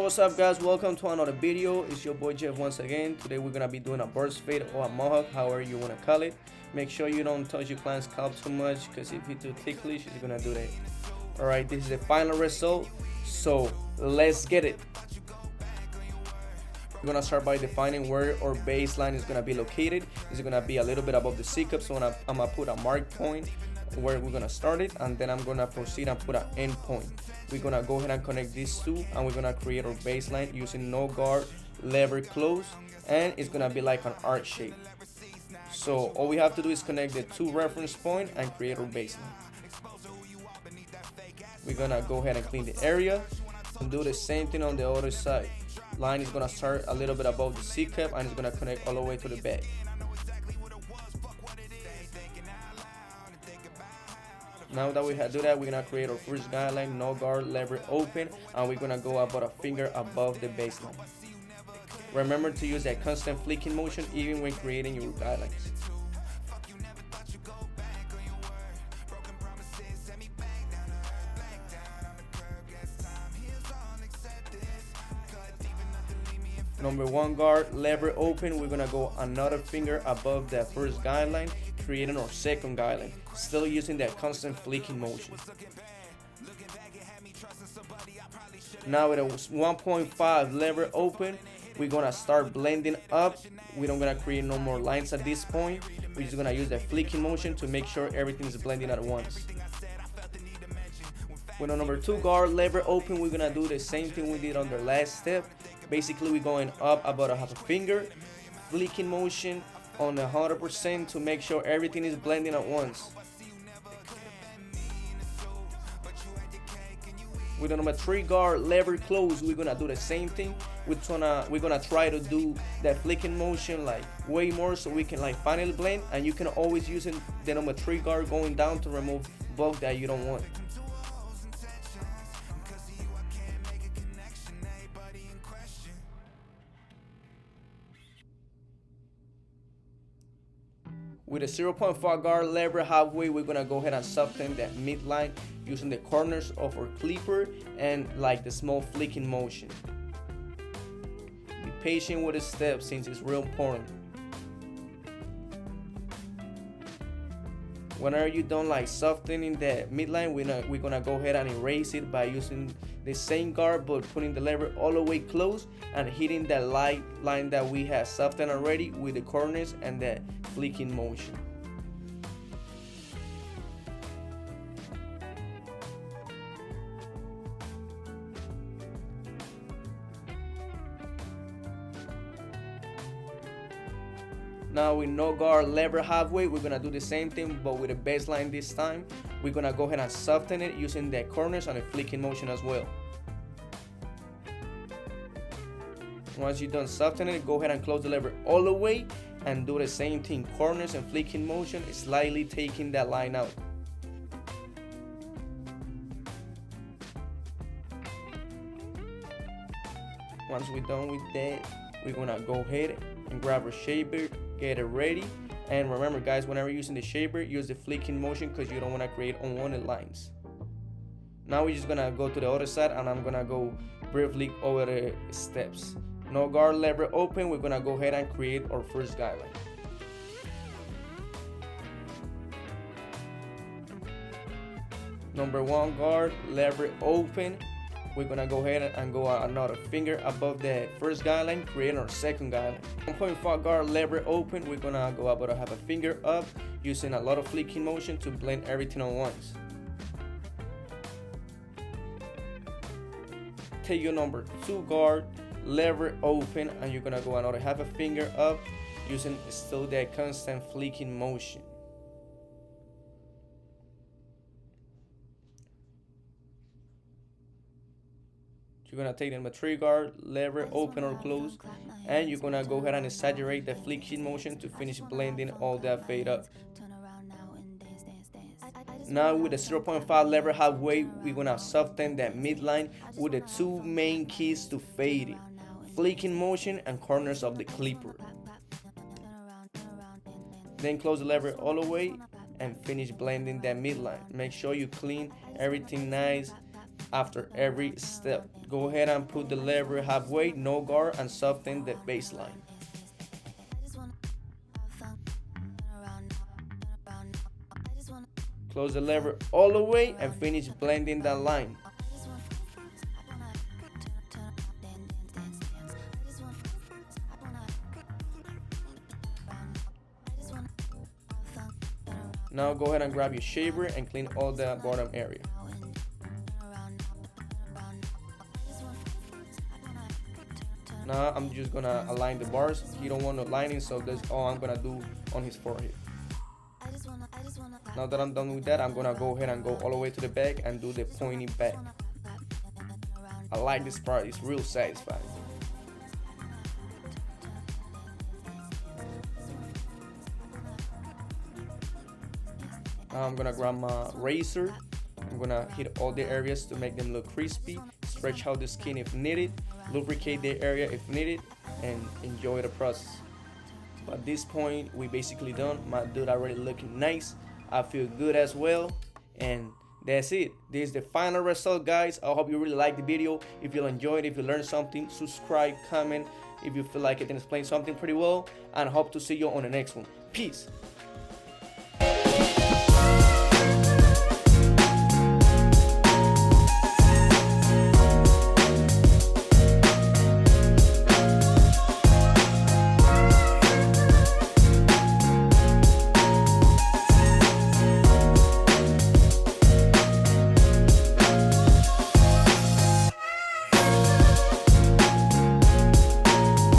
what's up guys, welcome to another video. It's your boy Jeff once again. Today we're gonna be doing a burst fade or a mohawk, however you want to call it. Make sure you don't touch your client's scalp too much, because if you too ticklish, it's gonna do that. Alright, this is the final result, so let's get it. We're gonna start by defining where our baseline is gonna be located. It's gonna be a little bit above the C cup, so I'm gonna put a mark point where we're gonna start it, and then I'm gonna proceed and put an end point. We're gonna go ahead and connect these two, and we're gonna create our baseline using no guard, lever close, and it's gonna be like an arc shape. So all we have to do is connect the two reference point and create our baseline. We're gonna go ahead and clean the area and do the same thing on the other side. Line is gonna start a little bit above the C cup and it's gonna connect all the way to the back. Now that we have do that, we're gonna create our first guideline, no guard, lever open, and we're gonna go about a finger above the baseline. Remember to use that constant flicking motion even when creating your guidelines. Number one guard, lever open, we're gonna go another finger above that first guideline, creating our second guideline, still using that constant flicking motion. Now with a 1.5 lever open, we're gonna start blending up. We don't gonna create no more lines at this point. We're just gonna use that flicking motion to make sure everything is blending at once. With a number two guard, lever open, we're gonna do the same thing we did on the last step. Basically, we're going up about a half a finger, flicking motion on 100% to make sure everything is blending at once. With the number three guard, lever close, we're gonna do the same thing. We're gonna try to do that flicking motion like way more so we can like finally blend, and you can always use the number three guard going down to remove bulk that you don't want. With a 0.5 guard, lever halfway, we're gonna go ahead and soften that midline using the corners of our clipper and like the small flicking motion. Be patient with the steps since it's real important. Whenever you're done like softening the midline, we're gonna go ahead and erase it by using the same guard but putting the lever all the way close and hitting that light line that we have softened already with the corners and the flicking motion. Now with no guard, lever halfway, we're gonna do the same thing but with a baseline this time. We're gonna go ahead and soften it using the corners and a flicking motion as well. Once you're done softening it, go ahead and close the lever all the way and do the same thing, corners and flicking motion, slightly taking that line out. Once we're done with that, we're gonna go ahead and grab our shaper, get it ready, and remember guys, whenever you're using the shaper, use the flicking motion because you don't want to create unwanted lines. Now we're just gonna go to the other side and I'm gonna go briefly over the steps. No guard, lever open, we're gonna go ahead and create our first guideline. Number one guard, lever open, we're gonna go ahead and go another finger above the first guideline, create our second guideline. 1.5 guard, lever open, we're gonna go about a half a finger up using a lot of flicking motion to blend everything at once. Take your number two guard, lever open, and you're gonna go another half a finger up using still that constant flicking motion. You're gonna take the number three guard, lever open or close, and you're gonna go ahead and exaggerate the flicking motion to finish blending all that fade up. Now with the 0.5 lever halfway, we're gonna soften that midline with the two main keys to fading: flicking motion and corners of the clipper. Then close the lever all the way and finish blending that midline. Make sure you clean everything nice after every step. Go ahead and put the lever halfway, no guard, and soften the baseline. Close the lever all the way and finish blending that line. Now go ahead and grab your shaver and clean all the bottom area. Now I'm just gonna align the bars. He don't want no lining, so that's all I'm gonna do on his forehead. Now that I'm done with that, I'm gonna go ahead and go all the way to the back and do the pointy back. I like this part, it's real satisfying. Now I'm gonna grab my razor. I'm gonna hit all the areas to make them look crispy, stretch out the skin if needed, lubricate the area if needed, and enjoy the process. But at this point, we basically done. My dude already looking nice. I feel good as well, and that's it. This is the final result, guys. I hope you really liked the video. If you enjoyed, if you learned something, subscribe, comment if you feel like it and explain something pretty well, and hope to see you on the next one. Peace.